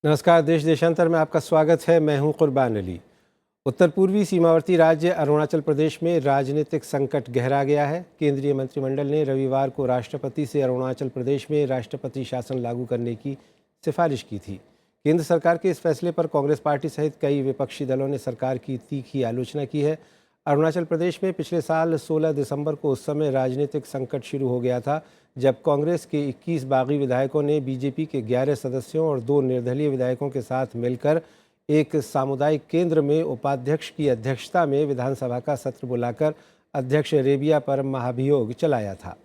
नमस्कार। देश देशांतर में आपका स्वागत है। मैं हूं कुर्बान अली। उत्तर पूर्वी सीमावर्ती राज्य अरुणाचल प्रदेश में राजनीतिक संकट गहरा गया है। केंद्रीय मंत्रिमंडल ने रविवार को राष्ट्रपति से अरुणाचल प्रदेश में राष्ट्रपति शासन लागू करने की सिफारिश की थी। केंद्र सरकार के इस फैसले पर कांग्रेस पार्टी सहित कई विपक्षी दलों ने सरकार की तीखी आलोचना की है। अरुणाचल प्रदेश में पिछले साल 16 दिसंबर को उस समय राजनीतिक संकट शुरू हो गया था, जब कांग्रेस के 21 बागी विधायकों ने बीजेपी के 11 सदस्यों और 2 निर्दलीय विधायकों के साथ मिलकर एक सामुदायिक केंद्र में उपाध्यक्ष की अध्यक्षता में विधानसभा का सत्र बुलाकर अध्यक्ष रेबिया पर महाभियोग चलाया था।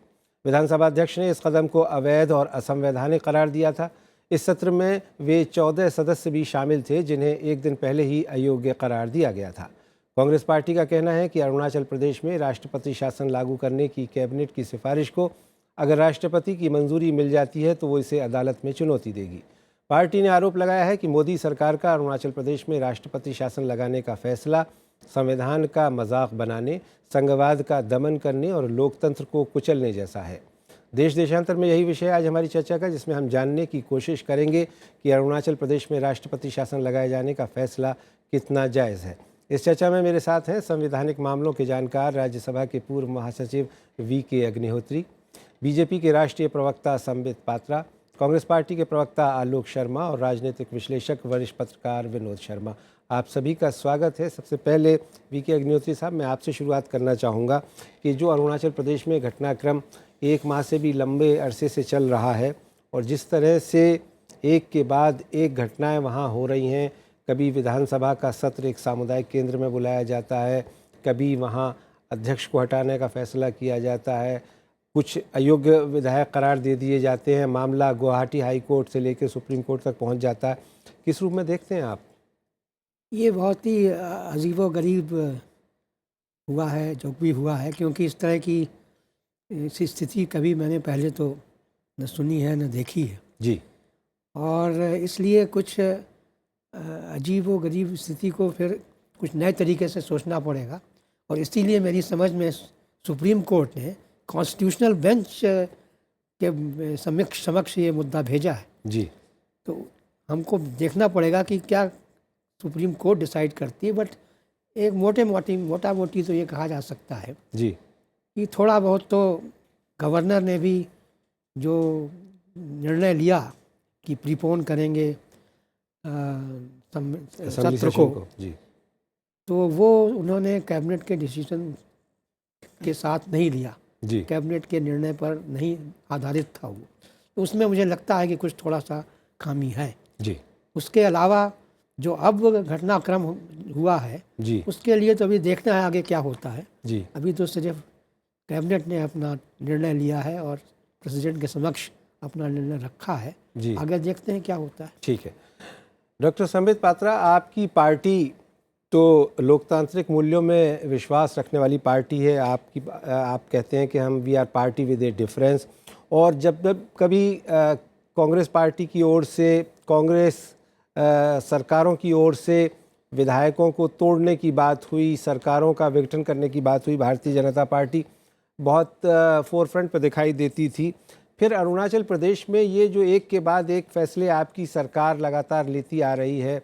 विधानसभा अध्यक्ष ने इस कदम को अवैध और असंवैधानिक करार दिया था। इस सत्र में वे 14 सदस्य भी शामिल थे, जिन्हें एक दिन पहले ही अयोग्य करार दिया गया था। कांग्रेस पार्टी का कहना है कि अरुणाचल प्रदेश में राष्ट्रपति शासन लागू करने की कैबिनेट की सिफारिश को अगर राष्ट्रपति की मंजूरी मिल जाती है तो वो इसे अदालत में चुनौती देगी। पार्टी ने आरोप लगाया है कि मोदी सरकार का अरुणाचल प्रदेश में राष्ट्रपति शासन लगाने का फैसला संविधान का मजाक बनाने, संघवाद का दमन करने और लोकतंत्र को कुचलने जैसा है। देश देशांतर में यही विषय आज हमारी चर्चा का, जिसमें हम जानने की कोशिश करेंगे कि अरुणाचल प्रदेश में राष्ट्रपति शासन लगाए जाने का फैसला कितना जायज़ है। इस चर्चा में मेरे साथ हैं संवैधानिक मामलों के जानकार राज्यसभा के पूर्व महासचिव वी.के. अग्निहोत्री, बीजेपी के राष्ट्रीय प्रवक्ता संबित पात्रा, कांग्रेस पार्टी के प्रवक्ता आलोक शर्मा और राजनीतिक विश्लेषक वरिष्ठ पत्रकार विनोद शर्मा। आप सभी का स्वागत है। सबसे पहले वी.के. अग्निहोत्री साहब, मैं आपसे शुरुआत करना चाहूँगा कि जो अरुणाचल प्रदेश में घटनाक्रम 1 माह से भी लंबे अरसे से चल रहा है और जिस तरह से एक के बाद एक घटनाएं वहाँ हो रही हैं, कभी विधानसभा का सत्र एक सामुदायिक केंद्र में बुलाया जाता है, कभी वहाँ अध्यक्ष को हटाने का फैसला किया जाता है, कुछ अयोग्य विधायक करार दे दिए जाते हैं, मामला गुवाहाटी हाई कोर्ट से लेकर सुप्रीम कोर्ट तक पहुंच जाता है। किस रूप में देखते हैं आप? ये बहुत ही अजीबो-गरीब हुआ है जो भी हुआ है, क्योंकि इस तरह की ऐसी स्थिति कभी मैंने पहले तो न सुनी है न देखी है जी। और इसलिए कुछ अजीबो-गरीब स्थिति को फिर कुछ नए तरीके से सोचना पड़ेगा और इसीलिए मेरी समझ में सुप्रीम कोर्ट ने कॉन्स्टिट्यूशनल बेंच के समक्ष ये मुद्दा भेजा है। जी। तो हमको देखना पड़ेगा कि क्या सुप्रीम कोर्ट डिसाइड करती है, बट एक मोटा मोटी तो ये कहा जा सकता है जी कि थोड़ा बहुत तो गवर्नर ने भी जो निर्णय लिया कि प्रीपोन करेंगे सत्र को, जी, तो वो उन्होंने कैबिनेट के डिसीजन के साथ नहीं लिया, जी, कैबिनेट के निर्णय पर नहीं आधारित था वो। तो उसमें मुझे लगता है कि कुछ थोड़ा सा खामी है। जी, उसके अलावा जो अब घटनाक्रम हुआ है जी, उसके लिए तो अभी देखना है आगे क्या होता है। जी, अभी तो सिर्फ कैबिनेट ने अपना निर्णय लिया है और प्रेसिडेंट के समक्ष अपना निर्णय रखा है। जी। आगे देखते हैं क्या होता है। ठीक है। डॉक्टर संबित पात्रा, आपकी पार्टी तो लोकतांत्रिक मूल्यों में विश्वास रखने वाली पार्टी है। आप कहते हैं कि हम we are party with a difference. और जब कभी कांग्रेस पार्टी की ओर से, कांग्रेस सरकारों की ओर से विधायकों को तोड़ने की बात हुई, सरकारों का विघटन करने की बात हुई, भारतीय जनता पार्टी बहुत फोरफ्रंट पर दिखाई देती थी। फिर अरुणाचल प्रदेश में ये जो एक के बाद एक फैसले आपकी सरकार लगातार लेती आ रही है,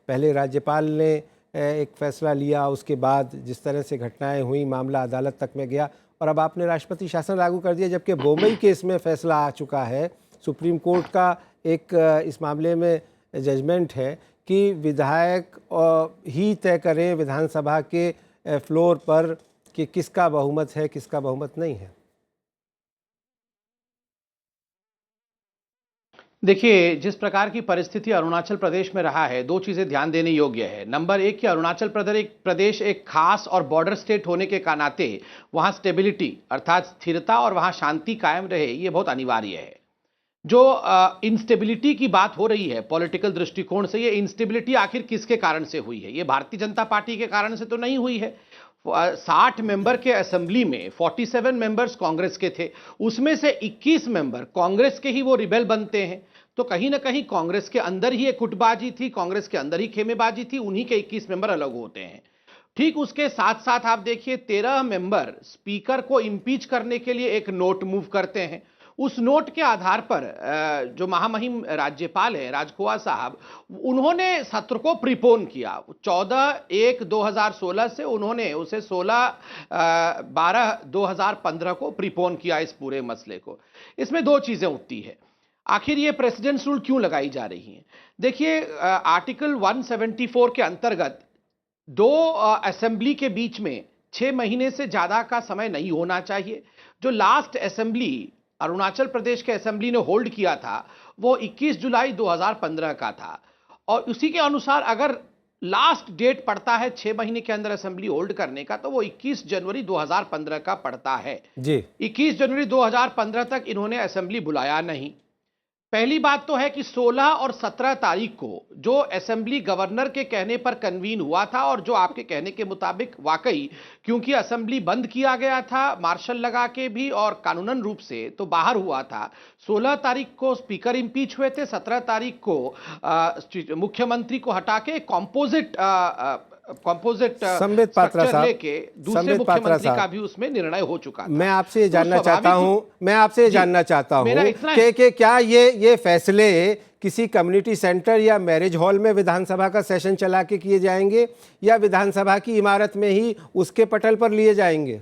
पहले राज्यपाल ने एक फ़ैसला लिया, उसके बाद जिस तरह से घटनाएं हुई, मामला अदालत तक में गया और अब आपने राष्ट्रपति शासन लागू कर दिया, जबकि बोम्बई केस में फ़ैसला आ चुका है। सुप्रीम कोर्ट का एक इस मामले में जजमेंट है कि विधायक ही तय करें विधानसभा के फ्लोर पर कि किसका बहुमत है, किसका बहुमत नहीं है। देखिए, जिस प्रकार की परिस्थिति अरुणाचल प्रदेश में रहा है, दो चीजें ध्यान देने योग्य है। नंबर एक कि अरुणाचल प्रदेश एक खास और बॉर्डर स्टेट होने के नाते वहां स्टेबिलिटी अर्थात स्थिरता और वहां शांति कायम रहे, ये बहुत अनिवार्य है। जो इंस्टेबिलिटी की बात हो रही है पॉलिटिकल दृष्टिकोण से, ये इंस्टेबिलिटी आखिर किसके कारण से हुई है? ये भारतीय जनता पार्टी के कारण से तो नहीं हुई है। 60 मेंबर के असेंबली में 47 मेंबर्स कांग्रेस के थे, उसमें से 21 मेंबर कांग्रेस के ही वो रिबेल बनते हैं। तो कहीं ना कहीं कांग्रेस के अंदर ही एक गुटबाजी थी, कांग्रेस के अंदर ही खेमेबाजी थी, उन्हीं के 21 मेंबर अलग होते हैं। ठीक उसके साथ साथ आप देखिए 13 मेंबर स्पीकर को इंपीच करने के लिए एक नोट मूव करते हैं। उस नोट के आधार पर जो महामहिम राज्यपाल हैं राजखोवा साहब, उन्होंने सत्र को प्रीपोन किया। 14/1/2016 से उन्होंने उसे 16/12/2015 को प्रीपोन किया इस पूरे मसले को। इसमें दो चीजें उठती है, आखिर ये प्रेसिडेंट्स रूल क्यों लगाई जा रही है। देखिए, आर्टिकल 174 के अंतर्गत दो असेंबली के बीच में 6 महीने से ज्यादा का समय नहीं होना चाहिए। जो लास्ट असेंबली अरुणाचल प्रदेश के असेंबली ने होल्ड किया था वो 21 जुलाई 2015 का था, और उसी के अनुसार अगर लास्ट डेट पड़ता है 6 महीने के अंदर असेंबली होल्ड करने का, तो वो 21 जनवरी 2015 का पड़ता है जी। 21 जनवरी 2015 तक इन्होंने असेंबली बुलाया नहीं। पहली बात तो है कि 16 और 17 तारीख को जो असेंबली गवर्नर के कहने पर कन्वीन हुआ था, और जो आपके कहने के मुताबिक वाकई क्योंकि असेंबली बंद किया गया था मार्शल लगा के भी और कानूनन रूप से, तो बाहर हुआ था। 16 तारीख को स्पीकर इंपीच हुए थे, 17 तारीख को मुख्यमंत्री को हटा के कंपोजिट संबित पात्रा साहब लेके दूसरे मुख्यमंत्री का भी उसमें निर्णय हो चुका था। मैं आपसे ये जानना चाहता हूं मेरा इतना कि क्या ये फैसले किसी कम्युनिटी सेंटर या मैरिज हॉल में विधानसभा का सेशन चला के किए जाएंगे या विधानसभा की इमारत में ही उसके पटल पर लिए जाएंगे?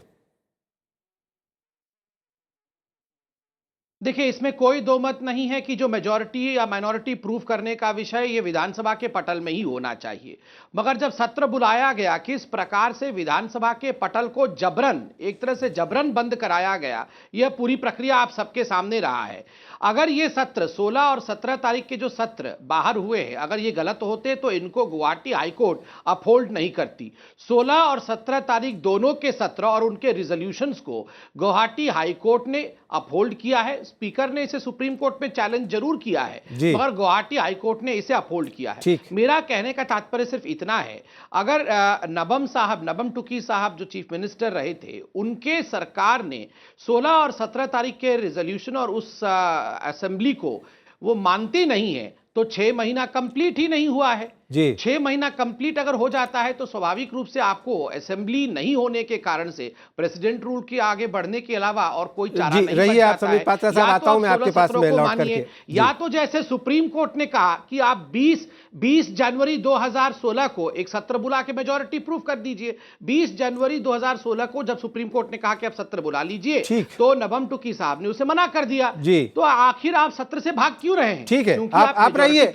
देखिए, इसमें कोई दो मत नहीं है कि जो मेजॉरिटी या माइनॉरिटी प्रूफ करने का विषय ये विधानसभा के पटल में ही होना चाहिए। मगर जब सत्र बुलाया गया, किस प्रकार से विधानसभा के पटल को जबरन, एक तरह से जबरन बंद कराया गया, यह पूरी प्रक्रिया आप सबके सामने रहा है। अगर ये सत्र 16 और 17 तारीख के जो सत्र बाहर हुए हैं, अगर ये गलत होते तो इनको गुवाहाटी हाईकोर्ट अपहोल्ड नहीं करती। 16 और 17 तारीख दोनों के सत्र और उनके रिजोल्यूशंस को गुवाहाटी हाईकोर्ट ने अपहोल्ड किया है। स्पीकर ने इसे सुप्रीम कोर्ट में चैलेंज जरूर किया है, मगर गुवाहाटी हाईकोर्ट ने इसे अपहोल्ड किया है। मेरा कहने का तात्पर्य सिर्फ इतना है, अगर नबम टुकी साहब जो चीफ मिनिस्टर रहे थे, उनके सरकार ने 16 और 17 तारीख के रिजोल्यूशन और उस असेंबली को वो मानती नहीं है, तो 6 महीना कंप्लीट ही नहीं हुआ है। 6 महीना कंप्लीट अगर हो जाता है तो स्वाभाविक रूप से आपको असेंबली नहीं होने के कारण से प्रेसिडेंट रूल के आगे बढ़ने के अलावा और कोई चारा नहीं बच जाता है। पात्रा साहब, आता हूं मैं आपके पास में लौट करके। या तो जैसे सुप्रीम कोर्ट ने कहा कि आप 20 जनवरी 2016 को एक सत्र बुला के मेजॉरिटी प्रूफ कर दीजिए। 20 जनवरी 2016 को जब सुप्रीम कोर्ट ने कहा कि आप सत्र बुला लीजिए, तो नबम टुकी साहब ने उसे मना कर दिया। तो आखिर आप सत्र से भाग क्यों रहे हैं? ठीक है, आप रहिए,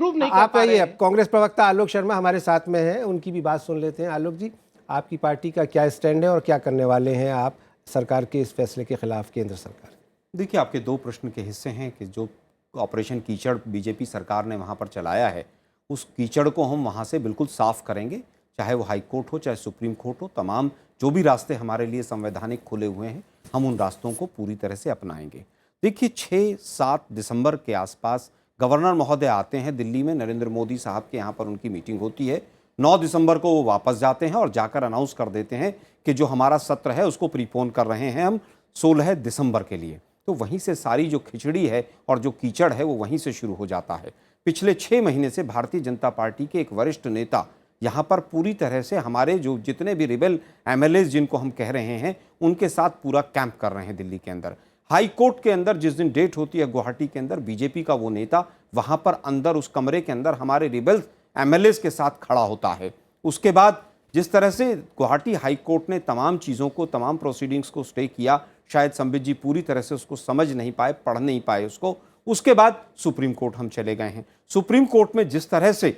अब कांग्रेस प्रवक्ता आलोक शर्मा हमारे साथ में हैं, उनकी भी बात सुन लेते हैं। आलोक जी, आपकी पार्टी का क्या स्टैंड है और क्या करने वाले हैं आप सरकार के इस फैसले के खिलाफ? केंद्र सरकार, देखिए, आपके दो प्रश्न के हिस्से हैं कि जो ऑपरेशन कीचड़ बीजेपी सरकार ने वहाँ पर चलाया है, उस कीचड़ को हम वहाँ से बिल्कुल साफ करेंगे, चाहे वो हाई कोर्ट हो चाहे सुप्रीम कोर्ट हो। तमाम जो भी रास्ते हमारे लिए संवैधानिक खुले हुए हैं, हम उन रास्तों को पूरी तरह से अपनाएंगे। देखिए, 6-7 दिसंबर के आसपास गवर्नर महोदय आते हैं दिल्ली में, नरेंद्र मोदी साहब के यहाँ पर उनकी मीटिंग होती है। 9 दिसंबर को वो वापस जाते हैं और जाकर अनाउंस कर देते हैं कि जो हमारा सत्र है उसको प्रीपोन कर रहे हैं हम 16 दिसंबर के लिए। तो वहीं से सारी जो खिचड़ी है और जो कीचड़ है वो वहीं से शुरू हो जाता है। पिछले 6 महीने से भारतीय जनता पार्टी के एक वरिष्ठ नेता यहाँ पर पूरी तरह से हमारे जो जितने भी रिबेल एमएलएज जिनको हम कह रहे हैं, उनके साथ पूरा कैंप कर रहे हैं दिल्ली के अंदर। हाई कोर्ट के अंदर जिस दिन डेट होती है गुवाहाटी के अंदर, बीजेपी का वो नेता वहाँ पर अंदर उस कमरे के अंदर हमारे रिबेल एमएलएज के साथ खड़ा होता है। उसके बाद जिस तरह से गुवाहाटी हाई कोर्ट ने तमाम चीज़ों को, तमाम प्रोसीडिंग्स को स्टे किया, शायद संबित जी पूरी तरह से उसको समझ नहीं पाए, पढ़ नहीं पाए उसको। उसके बाद सुप्रीम कोर्ट हम चले गए हैं। सुप्रीम कोर्ट में जिस तरह से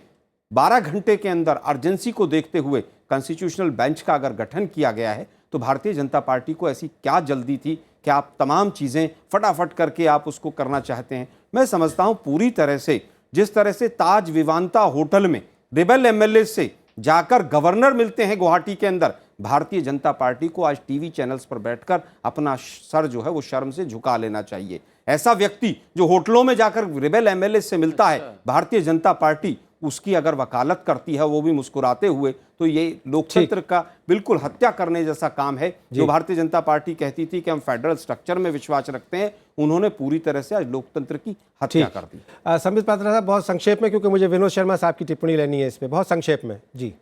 12 घंटे के अंदर अर्जेंसी को देखते हुए कॉन्स्टिट्यूशनल बेंच का अगर गठन किया गया है, तो भारतीय जनता पार्टी को ऐसी क्या जल्दी थी कि आप तमाम चीज़ें फटाफट करके आप उसको करना चाहते हैं। मैं समझता हूं पूरी तरह से जिस तरह से ताज विवांता होटल में रिबेल एमएलए से जाकर गवर्नर मिलते हैं गुवाहाटी के अंदर, भारतीय जनता पार्टी को आज टीवी चैनल्स पर बैठकर अपना सर जो है वो शर्म से झुका लेना चाहिए। ऐसा व्यक्ति जो होटलों में जाकर रिबेल एमएलए से मिलता है, भारतीय जनता पार्टी उसकी अगर वकालत करती है वो भी मुस्कुराते हुए, तो ये लोकतंत्र का बिल्कुल हत्या करने जैसा काम है। जो भारतीय जनता पार्टी कहती थी कि हम फेडरल स्ट्रक्चर में विश्वास रखते हैं, उन्होंने पूरी तरह से आज लोकतंत्र की हत्या कर दी। संबित पात्रा साहब, बहुत संक्षेप में, क्योंकि मुझे विनोद शर्मा साहब की टिप्पणी लेनी है इस पे, बहुत संक्षेप में। जी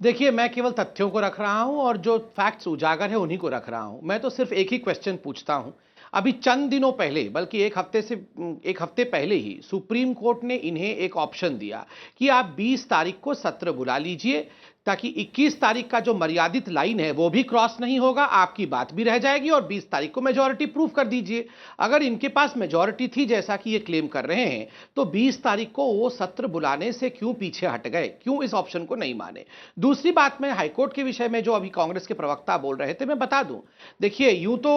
देखिए, मैं केवल तथ्यों को रख रहा हूं और जो फैक्ट्स उजागर है उन्हीं को रख रहा हूं। मैं तो सिर्फ एक ही क्वेश्चन पूछता हूं। अभी चंद दिनों पहले, बल्कि एक हफ्ते पहले ही सुप्रीम कोर्ट ने इन्हें एक ऑप्शन दिया कि आप 20 तारीख को सत्र बुला लीजिए, ताकि 21 तारीख का जो मर्यादित लाइन है वो भी क्रॉस नहीं होगा, आपकी बात भी रह जाएगी और 20 तारीख को मेजॉरिटी प्रूव कर दीजिए। अगर इनके पास मेजॉरिटी थी जैसा कि ये क्लेम कर रहे हैं, तो 20 तारीख को वो सत्र बुलाने से क्यों पीछे हट गए, क्यों इस ऑप्शन को नहीं माने? दूसरी बात, मैं हाईकोर्ट के विषय में जो अभी कांग्रेस के प्रवक्ता बोल रहे थे, मैं बता दूं, देखिए, यूं तो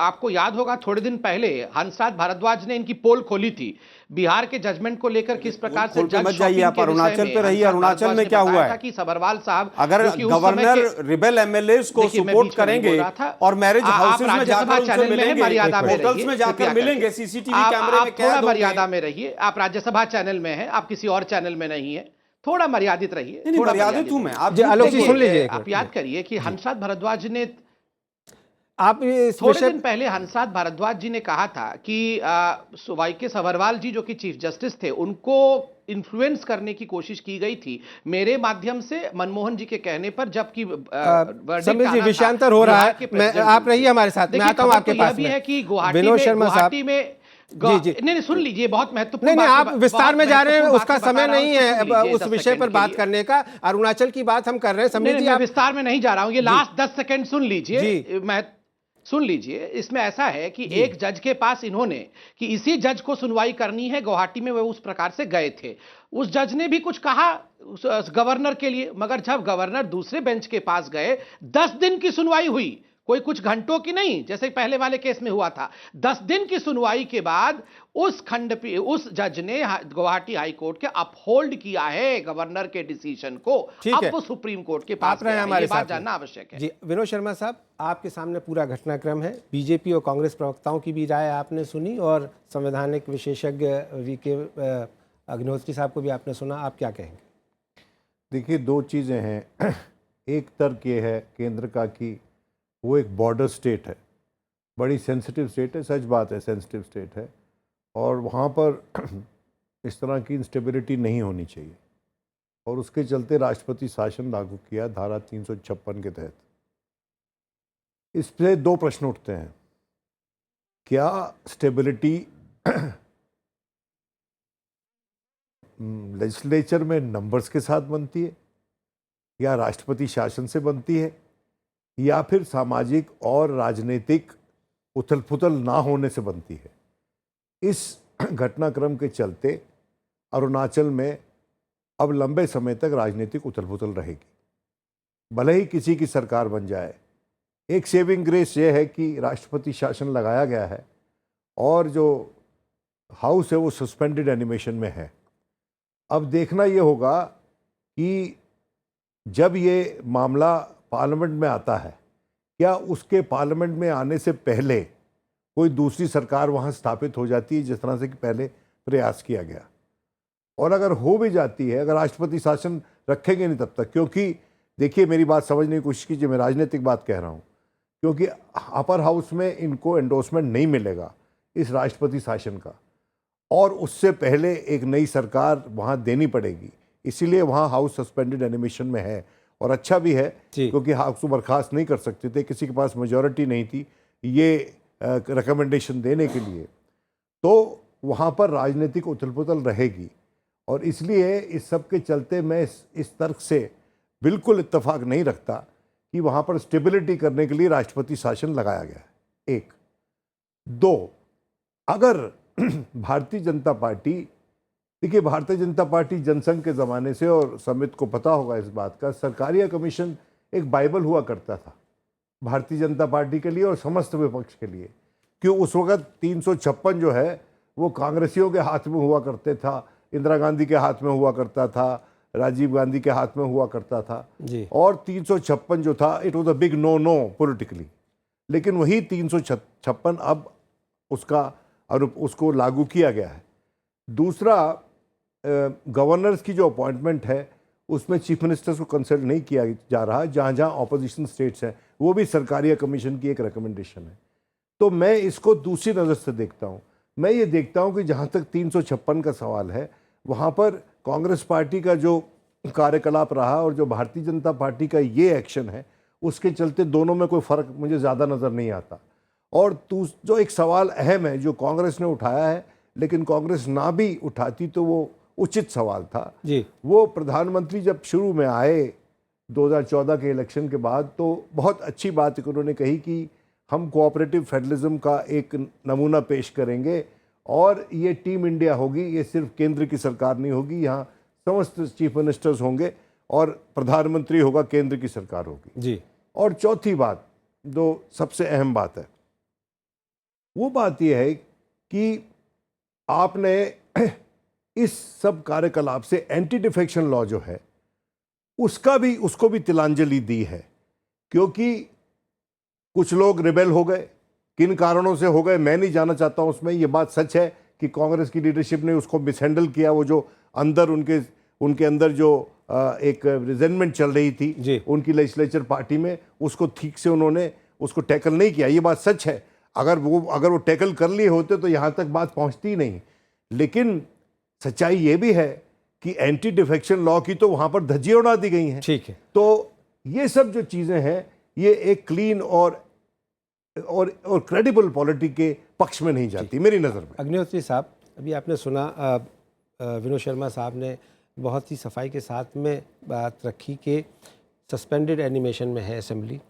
आपको याद होगा थोड़े दिन पहले हंसराज भारद्वाज ने इनकी पोल खोली थी बिहार के जजमेंट को लेकर, किस प्रकार से जज मत जाइए आप, अरुणाचल पे रहिए। अरुणाचल में क्या हुआ है कि सभरवाल साहब, अगर गवर्नर रिबेल एमएलएस को सपोर्ट करेंगे और मैरिज हाउसेस में जाकर उनसे मिलेंगे, होटल्स में जाकर मिलेंगे, सीसीटीवी कैमरे में कैद होंगे। मर्यादा में रहिए। आप राज्यसभा चैनल में हैं, आप किसी और चैनल में नहीं है, थोड़ा मर्यादित रहिए। थोड़ा मर्यादित हूं मैं। आप आलोक जी सुन लीजिए। आप याद करिए कि हंसराज भारद्वाज ने आप थोड़े दिन पहले हंसराज भारद्वाज जी ने कहा था कि वाई के सभरवाल जी जो कि चीफ जस्टिस थे, उनको इन्फ्लुएंस करने की कोशिश की गई थी मेरे माध्यम से मनमोहन जी के कहने पर, जबकि समीर जी विषयांतर हो रहा है। मैं आप रहिए हमारे साथ, मैं आता हूं आपके पास भी है कि विनोद शर्मा साहब में जी नहीं, सुन लीजिए, बहुत महत्वपूर्ण। नहीं, आप विस्तार में जा रहे हैं, उसका समय नहीं है उस विषय पर बात करने का। अरुणाचल की बात हम कर रहे हैं। समीर जी, आप विस्तार में नहीं जा रहा हूं, ये लास्ट 10 सेकंड सुन लीजिए। मैं सुन लीजिए, इसमें ऐसा है कि एक जज के पास इन्होंने कि इसी जज को सुनवाई करनी है, गुवाहाटी में वो उस प्रकार से गए थे। उस जज ने भी कुछ कहा गवर्नर के लिए, मगर जब गवर्नर दूसरे बेंच के पास गए, 10 दिन की सुनवाई हुई, कोई कुछ घंटों की नहीं जैसे पहले वाले केस में हुआ था। 10 दिन की सुनवाई के बाद उस जज ने गुवाहाटी हाई कोर्ट के अपहोल्ड किया है गवर्नर के डिसीजन को। अब वो सुप्रीम कोर्ट के पास गया है, ये बात जानना आवश्यक है। जी विनोद शर्मा साहब, आपके सामने पूरा घटनाक्रम है। बीजेपी और कांग्रेस प्रवक्ताओं की भी राय आपने सुनी और संवैधानिक विशेषज्ञ वीके अग्निहोत्री साहब को भी आपने सुना। आप क्या कहेंगे? देखिए, दो चीज़ें हैं। एक तर्क ये है केंद्र का कि वो एक बॉर्डर स्टेट है, बड़ी सेंसिटिव स्टेट है, सच बात है, सेंसिटिव स्टेट है, और वहाँ पर इस तरह की इंस्टेबिलिटी नहीं होनी चाहिए, और उसके चलते राष्ट्रपति शासन लागू किया धारा 356 के तहत। इस पे दो प्रश्न उठते हैं। क्या स्टेबिलिटी लेजिस्लेचर में नंबर्स के साथ बनती है, या राष्ट्रपति शासन से बनती है, या फिर सामाजिक और राजनीतिक उथल पुथल ना होने से बनती है? इस घटनाक्रम के चलते अरुणाचल में अब लंबे समय तक राजनीतिक उथल पुथल रहेगी, भले ही किसी की सरकार बन जाए। एक सेविंग ग्रेस ये है कि राष्ट्रपति शासन लगाया गया है और जो हाउस है वो सस्पेंडेड एनिमेशन में है। अब देखना ये होगा कि जब ये मामला पार्लियामेंट में आता है, क्या उसके पार्लियामेंट में आने से पहले कोई दूसरी सरकार वहाँ स्थापित हो जाती है, जिस तरह से कि पहले प्रयास किया गया? और अगर हो भी जाती है, अगर राष्ट्रपति शासन रखेंगे नहीं तब तक, क्योंकि देखिए मेरी बात समझने की कोशिश कीजिए, मैं राजनीतिक बात कह रहा हूँ, क्योंकि अपर हाउस में इनको एंडोर्समेंट नहीं मिलेगा इस राष्ट्रपति शासन का, और उससे पहले एक नई सरकार वहाँ देनी पड़ेगी, इसीलिए वहाँ हाउस सस्पेंडेड एनिमेशन में है। और अच्छा भी है क्योंकि हाउस को बर्खास्त नहीं कर सकते थे, किसी के पास मेजॉरिटी नहीं थी ये रिकमेंडेशन देने के लिए, तो वहाँ पर राजनीतिक उथल पुथल रहेगी। और इसलिए इस सब के चलते मैं इस तर्क से बिल्कुल इत्तेफाक नहीं रखता कि वहाँ पर स्टेबिलिटी करने के लिए राष्ट्रपति शासन लगाया गया है। एक दो, अगर भारतीय जनता पार्टी, देखिए भारतीय जनता पार्टी जनसंघ के ज़माने से, और समित को पता होगा इस बात का, सरकारिया कमीशन एक बाइबल हुआ करता था भारतीय जनता पार्टी के लिए और समस्त विपक्ष के लिए, क्यों उस वक्त 356 जो है वो कांग्रेसियों के हाथ में हुआ करते था, इंदिरा गांधी के हाथ में हुआ करता था, राजीव गांधी के हाथ में हुआ करता था जी। और 356 जो था, it was a big no no politically, लेकिन वही 356 अब उसको लागू किया गया है। दूसरा, गवर्नर्स की जो अपॉइंटमेंट है उसमें चीफ मिनिस्टर्स को कंसल्ट नहीं किया जा रहा, जहाँ जहाँ ऑपोजिशन स्टेट्स हैं वो भी सरकारिया कमीशन की एक रिकमेंडेशन है। तो मैं इसको दूसरी नज़र से देखता हूँ। मैं ये देखता हूँ कि जहाँ तक 356 का सवाल है, वहाँ पर कांग्रेस पार्टी का जो कार्यकलाप रहा और जो भारतीय जनता पार्टी का ये एक्शन है उसके चलते दोनों में कोई फ़र्क मुझे ज़्यादा नज़र नहीं आता। और जो एक सवाल अहम है जो कांग्रेस ने उठाया है, लेकिन कांग्रेस ना भी उठाती तो वो उचित सवाल था जी। वो प्रधानमंत्री जब शुरू में आए 2014 के इलेक्शन के बाद, तो बहुत अच्छी बात उन्होंने कही कि हम कोऑपरेटिव फेडरलिज्म का एक नमूना पेश करेंगे और ये टीम इंडिया होगी, ये सिर्फ केंद्र की सरकार नहीं होगी, यहाँ समस्त चीफ मिनिस्टर्स होंगे और प्रधानमंत्री होगा, केंद्र की सरकार होगी जी। और चौथी बात, जो सबसे अहम बात है, वो बात यह है कि आपने इस सब कार्यकलाप से एंटी डिफेक्शन लॉ जो है उसको भी तिलांजलि दी है, क्योंकि कुछ लोग रिबेल हो गए, किन कारणों से हो गए मैं नहीं जाना चाहता हूं उसमें। ये बात सच है कि कांग्रेस की लीडरशिप ने उसको मिसहैंडल किया, वो जो अंदर उनके अंदर जो एक रिजेंटमेंट चल रही थी उनकी लेजिस्लेचर पार्टी में, उसको ठीक से उन्होंने उसको टैकल नहीं किया, ये बात सच है। अगर वो टैकल कर लिए होते तो यहाँ तक बात पहुँचती नहीं। लेकिन सच्चाई ये भी है कि एंटी डिफेक्शन लॉ की तो वहाँ पर धज्जियाँ उड़ा दी गई हैं। ठीक है। तो ये सब जो चीज़ें हैं ये एक क्लीन और क्रेडिबल पॉलिटी के पक्ष में नहीं जाती मेरी नज़र में। अग्निहोत्री साहब, अभी आपने सुना विनोद शर्मा साहब ने बहुत ही सफाई के साथ में बात रखी कि सस्पेंडेड एनिमेशन में है असेंबली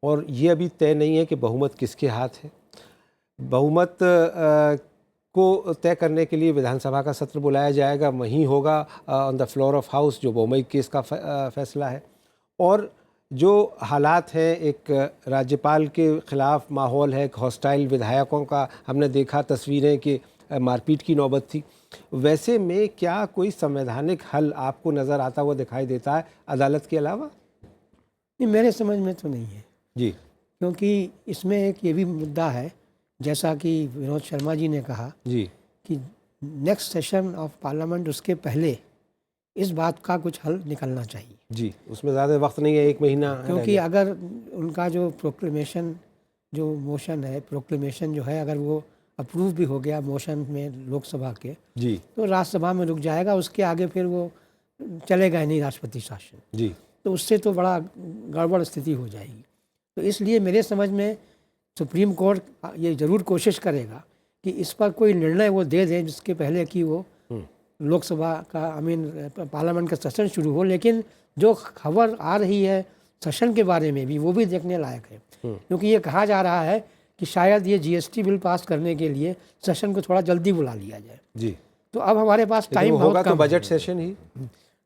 और ये अभी तय नहीं है कि बहुमत किसके हाथ है। बहुमत को तय करने के लिए विधानसभा का सत्र बुलाया जाएगा, वहीं होगा on the floor of house जो बहुमत केस का फैसला है। और जो हालात हैं, एक राज्यपाल के ख़िलाफ़ माहौल है, हॉस्टाइल विधायकों का हमने देखा तस्वीरें कि मारपीट की नौबत थी, वैसे में क्या कोई संवैधानिक हल आपको नज़र आता हुआ दिखाई देता है अदालत के अलावा? नहीं, मेरे समझ में तो नहीं है जी। क्योंकि इसमें एक ये भी मुद्दा है, जैसा कि विनोद शर्मा जी ने कहा जी कि नेक्स्ट सेशन ऑफ पार्लियामेंट उसके पहले इस बात का कुछ हल निकलना चाहिए। जी, उसमें ज़्यादा वक्त नहीं है, 1 महीना, क्योंकि अगर उनका जो प्रोक्लेमेशन जो मोशन है, प्रोक्लेमेशन जो है, अगर वो अप्रूव भी हो गया मोशन में लोकसभा के, जी तो राज्यसभा में रुक जाएगा, उसके आगे फिर वो चलेगा ही नहीं राष्ट्रपति शासन। जी तो उससे तो बड़ा गड़बड़ स्थिति हो जाएगी। तो इसलिए मेरे समझ में सुप्रीम कोर्ट ये ज़रूर कोशिश करेगा कि इस पर कोई निर्णय वो दे दें जिसके पहले कि वो लोकसभा का पार्लियामेंट का सेशन शुरू हो। लेकिन जो खबर आ रही है सेशन के बारे में भी, वो भी देखने लायक है, क्योंकि ये कहा जा रहा है कि शायद ये जीएसटी बिल पास करने के लिए सेशन को थोड़ा जल्दी बुला लिया जाए। जी। तो अब हमारे पास टाइम होगा बहुत तो कम बजट है। सेशन ही।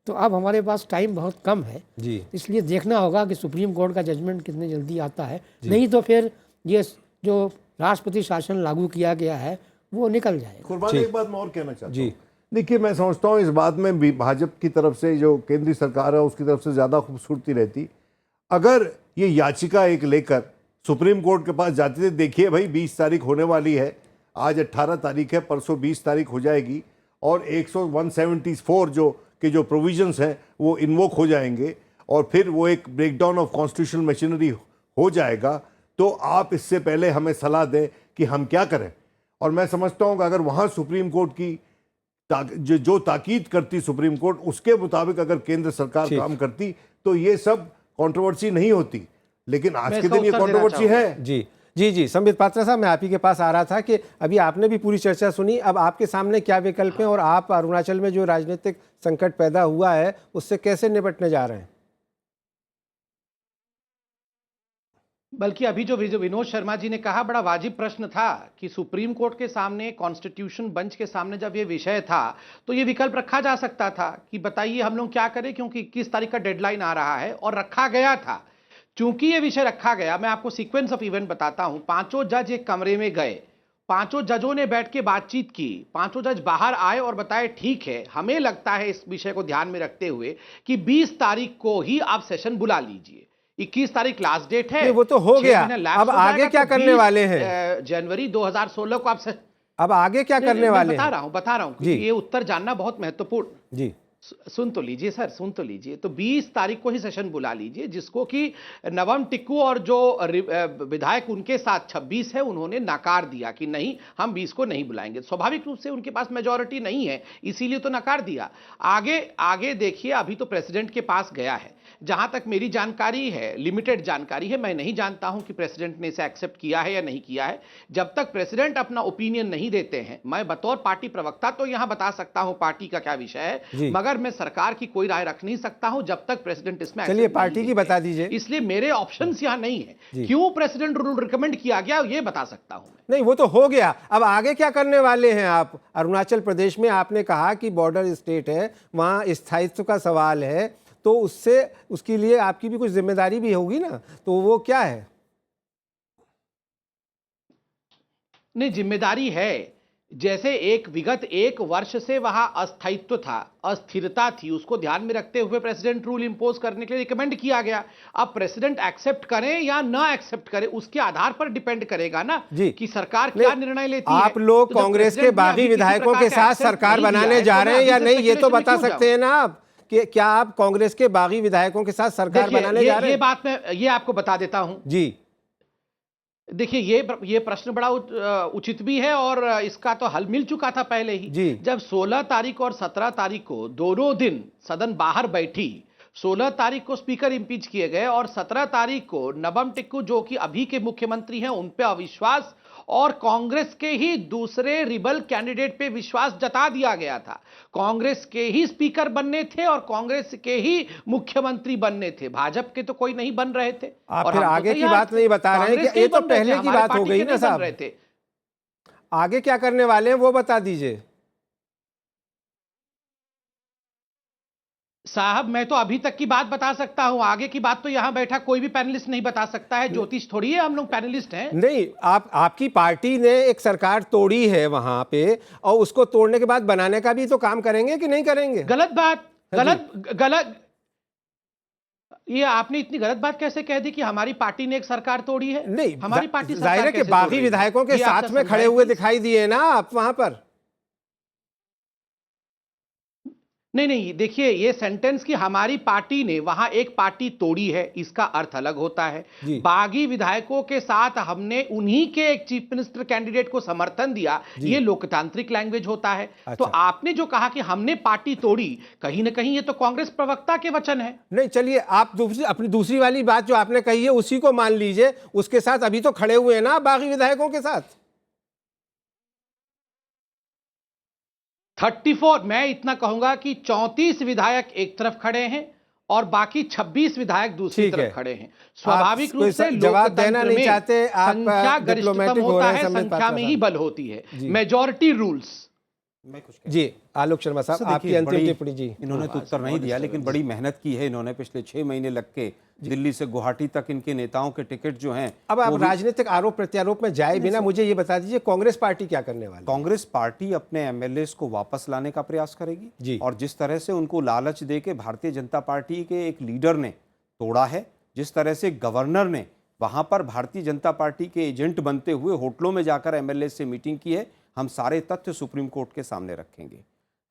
तो अब हमारे पास टाइम बहुत कम है, जी। इसलिए देखना होगा कि सुप्रीम कोर्ट का जजमेंट कितने जल्दी आता है। नहीं तो फिर ये जो राष्ट्रपति शासन लागू किया गया है वो निकल जाएगा। कुर्बान, एक बात मैं और कहना चाहता जी। हूँ। देखिए, मैं समझता हूँ इस बात में भी भाजपा की तरफ से, जो केंद्रीय सरकार है उसकी तरफ से ज़्यादा खूबसूरती रहती अगर ये याचिका एक लेकर सुप्रीम कोर्ट के पास जाते थे। देखिए भाई, 20 तारीख होने वाली है, आज 18 तारीख है, परसों 20 तारीख हो जाएगी और 174 जो प्रोविजंस हैं वो इन्वोक हो जाएंगे और फिर वो एक ब्रेकडाउन ऑफ कॉन्स्टिट्यूशनल मशीनरी हो जाएगा। तो आप इससे पहले हमें सलाह दें कि हम क्या करें। और मैं समझता हूँ कि अगर वहाँ सुप्रीम कोर्ट की जो ताकीद करती सुप्रीम कोर्ट, उसके मुताबिक अगर केंद्र सरकार काम करती तो ये सब कंट्रोवर्सी नहीं होती। लेकिन आज के दिन ये कंट्रोवर्सी है। जी जी जी। संबित पात्रा साहब, मैं आप ही के पास आ रहा था कि अभी आपने भी पूरी चर्चा सुनी, अब आपके सामने क्या विकल्प हैं और आप अरुणाचल में जो राजनीतिक संकट पैदा हुआ है उससे कैसे निपटने जा रहे हैं? बल्कि अभी जो विनोद शर्मा जी ने कहा बड़ा वाजिब प्रश्न था कि सुप्रीम कोर्ट के सामने, कॉन्स्टिट्यूशन बेंच के सामने जब ये विषय था तो ये विकल्प रखा जा सकता था कि बताइए हम लोग क्या करें, क्योंकि 21 तारीख का डेडलाइन आ रहा है और रखा गया था। चूंकि ये विषय रखा गया, मैं आपको सीक्वेंस ऑफ इवेंट बताता हूं। 5 जज एक कमरे में गए, 5 जजों ने बैठ के बातचीत की, 5 जज बाहर आए और बताए ठीक है, हमें लगता है इस विषय को ध्यान में रखते हुए कि 20 तारीख को ही आप सेशन बुला लीजिए। 21 तारीख लास्ट डेट है, वो तो हो गया। अब आगे क्या करने वाले हैं? जनवरी 2016 को आप अब आगे क्या करने वाले हैं? बता रहा हूं, ये उत्तर जानना बहुत महत्वपूर्ण। जी। सुन तो लीजिए सर, सुन तो लीजिए। तो 20 तारीख को ही सेशन बुला लीजिए, जिसको कि नवम टिक्कू और जो विधायक उनके साथ 26 है, उन्होंने नकार दिया कि नहीं, हम 20 को नहीं बुलाएंगे। स्वाभाविक रूप से उनके पास मेजॉरिटी नहीं है, इसीलिए तो नकार दिया। आगे आगे देखिए, अभी तो प्रेसिडेंट के पास गया है। जहां तक मेरी जानकारी है, लिमिटेड जानकारी है, मैं नहीं जानता हूं कि प्रेसिडेंट ने इसे एक्सेप्ट किया है या नहीं किया है। जब तक प्रेसिडेंट अपना ओपिनियन नहीं देते हैं, मैं बतौर पार्टी प्रवक्ता तो यहां बता सकता हूं पार्टी का क्या विषय है, मगर मैं सरकार की कोई राय रख नहीं सकता हूं जब तक प्रेसिडेंट इसमें चलिए पार्टी की बता दीजिए। इसलिए मेरे ऑप्शंस यहां नहीं है। क्यों प्रेसिडेंट रूल रिकमेंड किया गया, ये बता सकता हूं। नहीं, वो तो हो गया। अब आगे क्या करने वाले हैं आप? अरुणाचल प्रदेश में आपने कहा कि बॉर्डर स्टेट है, वहां स्थायित्व का सवाल है, तो उसके लिए आपकी भी कुछ जिम्मेदारी भी होगी ना, तो वो क्या है? नहीं, जिम्मेदारी है। जैसे विगत 1 वर्ष से वहां अस्थायित्व था, अस्थिरता थी, उसको ध्यान में रखते हुए प्रेसिडेंट रूल इंपोज करने के लिए रिकमेंड किया गया। अब प्रेसिडेंट एक्सेप्ट करें या ना एक्सेप्ट करें, उसके आधार पर डिपेंड करेगा ना कि सरकार क्या निर्णय लेती है। आप लोग कांग्रेस के बागी विधायकों के साथ सरकार बनाने जा रहे हैं या नहीं, ये तो बता सकते हैं ना आप? कि क्या आप कांग्रेस के बागी विधायकों के साथ सरकार बनाने जा रहे हैं? ये बात मैं ये आपको बता देता हूं जी। देखिए, ये प्रश्न बड़ा उचित भी है और इसका तो हल मिल चुका था पहले ही जी। जब 16 तारीख और 17 तारीख को दोनों दिन सदन बाहर बैठी। 16 तारीख को स्पीकर इंपीच किए गए और 17 तारीख को नवम टिक्कू, जो कि अभी के मुख्यमंत्री हैं, उन पे अविश्वास और कांग्रेस के ही दूसरे रिबल कैंडिडेट पे विश्वास जता दिया गया था। कांग्रेस के ही स्पीकर बनने थे और कांग्रेस के ही मुख्यमंत्री बनने थे, भाजपा के तो कोई नहीं बन रहे थे। आप और फिर आगे की बात नहीं बता रहे हैं कि ये तो पहले की बात हो गई ना साहब। आगे क्या करने वाले हैं वो बता दीजिए साहब। मैं तो अभी तक की बात बता सकता हूं, आगे की बात तो यहां बैठा कोई भी पैनलिस्ट नहीं बता सकता है। ज्योतिष थोड़ी है, हम लोग पैनलिस्ट हैं। नहीं, आपकी पार्टी ने एक सरकार तोड़ी है वहां पे, और उसको तोड़ने के बाद बनाने का भी तो काम करेंगे कि नहीं करेंगे? गलत बात, गलत। ये आपने इतनी गलत बात कैसे कह दी कि हमारी पार्टी ने एक सरकार तोड़ी है? नहीं, हमारी पार्टी जाहिर है कि बागी विधायकों के साथ में खड़े हुए दिखाई दिए ना आप वहां पर। नहीं, देखिए, ये सेंटेंस कि हमारी पार्टी ने वहां एक पार्टी तोड़ी है, इसका अर्थ अलग होता है। बागी विधायकों के साथ हमने उन्हीं के एक चीफ मिनिस्टर कैंडिडेट को समर्थन दिया, ये लोकतांत्रिक लैंग्वेज होता है। तो आपने जो कहा कि हमने पार्टी तोड़ी, कहीं ना कहीं ये तो कांग्रेस प्रवक्ता के वचन है। नहीं, चलिए आप अपनी दूसरी वाली बात जो आपने कही है उसी को मान लीजिए, उसके साथ अभी तो खड़े हुए हैं ना बागी विधायकों के साथ। 34, मैं इतना कहूंगा कि 34 विधायक एक तरफ खड़े हैं और बाकी 26 विधायक दूसरी तरफ खड़े हैं। स्वाभाविक रूप से जवाब देना नहीं चाहते आप, संख्या गरिष्ठतम होता है, संख्या में ही बल होती है, मेजॉरिटी रूल्स। जी आलोक शर्मा साहब, आपकी अंतिम टिप्पणी। जी, इन्होंने तो उत्तर नहीं दिया, लेकिन बड़ी मेहनत की है इन्होंने। पिछले 6 महीने लग के दिल्ली से गुवाहाटी तक इनके नेताओं के टिकट जो हैं। अब आप राजनीतिक आरोप प्रत्यारोप में जाए बिना मुझे ये बता दीजिए, कांग्रेस पार्टी क्या करने वाली है? कांग्रेस पार्टी अपने एमएलएस को वापस लाने का प्रयास करेगी और जिस तरह से उनको लालच दे के भारतीय जनता पार्टी के एक लीडर ने तोड़ा है, जिस तरह से गवर्नर ने वहां पर भारतीय जनता पार्टी के एजेंट बनते हुए होटलों में जाकर एमएलए से मीटिंग की है, हम सारे तथ्य सुप्रीम कोर्ट के सामने रखेंगे।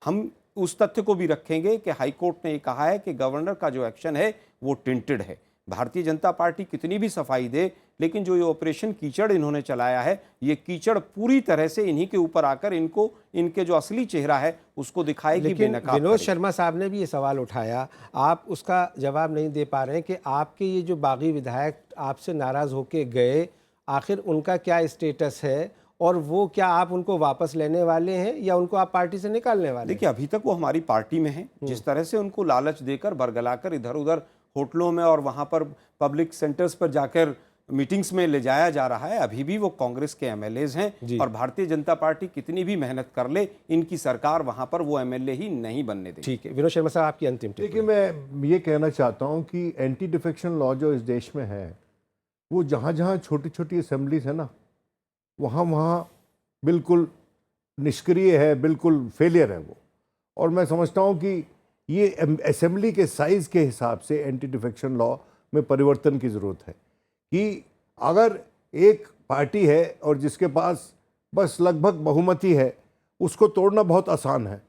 हम उस तथ्य को भी रखेंगे कि हाई कोर्ट ने कहा है कि गवर्नर का जो एक्शन है वो टिंटेड है। भारतीय जनता पार्टी कितनी भी सफाई दे, लेकिन जो ये ऑपरेशन कीचड़ इन्होंने चलाया है, ये कीचड़ पूरी तरह से इन्हीं के ऊपर आकर इनको इनके जो असली चेहरा है उसको दिखाएगी। लेकिन विनोद शर्मा साहब ने भी ये सवाल उठाया, आप उसका जवाब नहीं दे पा रहे हैं कि आपके ये जो बागी विधायक आपसे नाराज होके गए, आखिर उनका क्या स्टेटस है और वो क्या आप उनको वापस लेने वाले हैं या उनको आप पार्टी से निकालने वाले हैं? देखिए, अभी तक वो हमारी पार्टी में हैं। जिस तरह से उनको लालच देकर बरगलाकर इधर उधर होटलों में और वहां पर पब्लिक सेंटर्स पर जाकर मीटिंग्स में ले जाया जा रहा है, अभी भी वो कांग्रेस के एमएलएज हैं और भारतीय जनता पार्टी कितनी भी मेहनत कर ले, इनकी सरकार वहां पर वो एमएलए ही नहीं बनने देगी। ठीक है, विनोद शर्मा साहब आपकी अंतिम टिप्पणी। देखिए, मैं ये कहना चाहता हूँ कि एंटी डिफेक्शन लॉ जो इस देश में है, वो जहाँ जहाँ छोटी छोटी असेंबलीज है ना, वहाँ वहाँ बिल्कुल निष्क्रिय है, बिल्कुल फेलियर है वो। और मैं समझता हूँ कि ये असेंबली के साइज़ के हिसाब से एंटी डिफेक्शन लॉ में परिवर्तन की ज़रूरत है कि अगर एक पार्टी है और जिसके पास बस लगभग बहुमति है, उसको तोड़ना बहुत आसान है।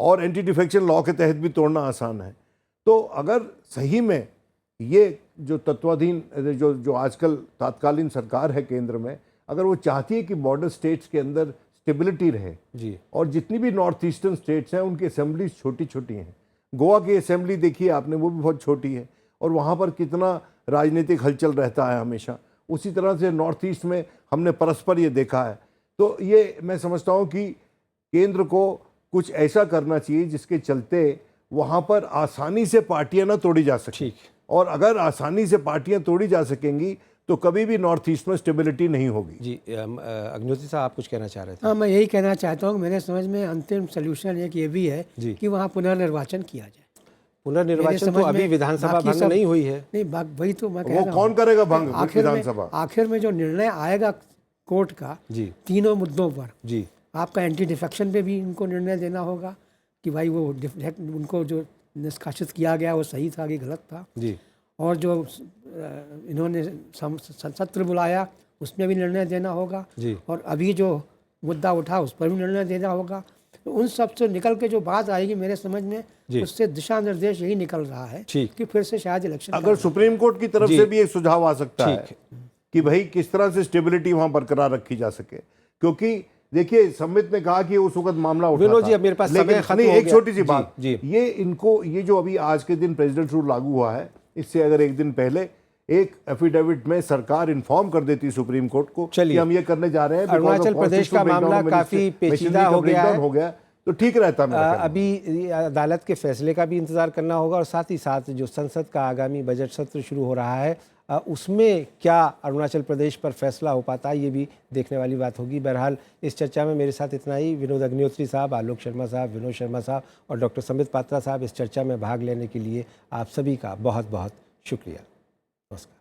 और एंटी डिफेक्शन लॉ के तहत भी तोड़ना आसान है। तो अगर सही में ये जो तत्वाधीन जो आजकल तात्कालीन सरकार है केंद्र में, अगर वो चाहती है कि बॉर्डर स्टेट्स के अंदर स्टेबिलिटी रहे जी, और जितनी भी नॉर्थ ईस्टर्न स्टेट्स हैं उनकी असेंबलीज छोटी छोटी हैं। गोवा की असेंबली देखिए आपने, वो भी बहुत छोटी है और वहाँ पर कितना राजनीतिक हलचल रहता है हमेशा। उसी तरह से नॉर्थ ईस्ट में हमने परस्पर ये देखा है। तो ये मैं समझता हूँ कि केंद्र को कुछ ऐसा करना चाहिए जिसके चलते वहाँ पर आसानी से पार्टियाँ ना तोड़ी जा सकें। ठीक। और अगर आसानी से पार्टियाँ तोड़ी जा सकेंगी तो कभी भी नॉर्थ ईस्ट में स्टेबिलिटी नहीं होगी। जी, अग्निहोत्री साहब आप कुछ कहना चाह रहे थे? हाँ, मैं यही कहना चाहता हूँ, मेरे समझ में अंतिम सोल्यूशन एक ये भी है जी। कि वहाँ पुनर्निर्वाचन किया जाए। पुनर्निर्वाचन तो समझ अभी में विधानसभा बाकी भंग सब- नहीं हुई है। नहीं, वही तो मैं कह वो रहा कौन हूँ। करेगा भंग आखिर विधानसभा? में जो निर्णय आएगा कोर्ट का जी तीनों मुद्दों पर, जी आपका एंटी डिफेक्शन पे भी इनको निर्णय देना होगा कि भाई वो उनको जो निष्कासित किया गया वो सही था कि गलत था, जी और जो इन्होंने सत्र बुलाया उसमें भी निर्णय देना होगा, जी और अभी जो मुद्दा उठा उस पर भी निर्णय देना होगा। तो उन सब से निकल के जो बात आएगी मेरे समझ में, जी। उससे दिशा निर्देश यही निकल रहा है ठीक। कि फिर से शायद इलेक्शन अगर सुप्रीम कोर्ट की तरफ जी। से भी एक सुझाव आ सकता है ठीक। कि भाई किस तरह से स्टेबिलिटी वहां बरकरार रखी जा सके, क्योंकि देखिए संबित ने कहा कि उस वक्त मामला उठा विनोद था। जी, अब मेरे पास समय लेकिन खत्म नहीं, हो एक गया। छोटी सी जी, बात, जी। ये जो अभी आज के दिन प्रेसिडेंट रूल लागू हुआ है, इससे अगर एक दिन पहले एक एफिडेविट में सरकार इन्फॉर्म कर देती सुप्रीम कोर्ट को चलिए। कि हम ये करने जा रहे हैं, अरुणाचल प्रदेश का मामला काफी पेचीदा हो गया है। तो ठीक रहता मेरा कहना। अभी अदालत के फैसले का भी इंतजार करना होगा और साथ ही साथ जो संसद का आगामी बजट सत्र शुरू हो रहा है उसमें क्या अरुणाचल प्रदेश पर फैसला हो पाता है, ये भी देखने वाली बात होगी। बहरहाल इस चर्चा में मेरे साथ इतना ही। विनोद अग्निहोत्री साहब, आलोक शर्मा साहब, विनोद शर्मा साहब और डॉक्टर संबित पात्रा साहब, इस चर्चा में भाग लेने के लिए आप सभी का बहुत बहुत शुक्रिया। नमस्कार।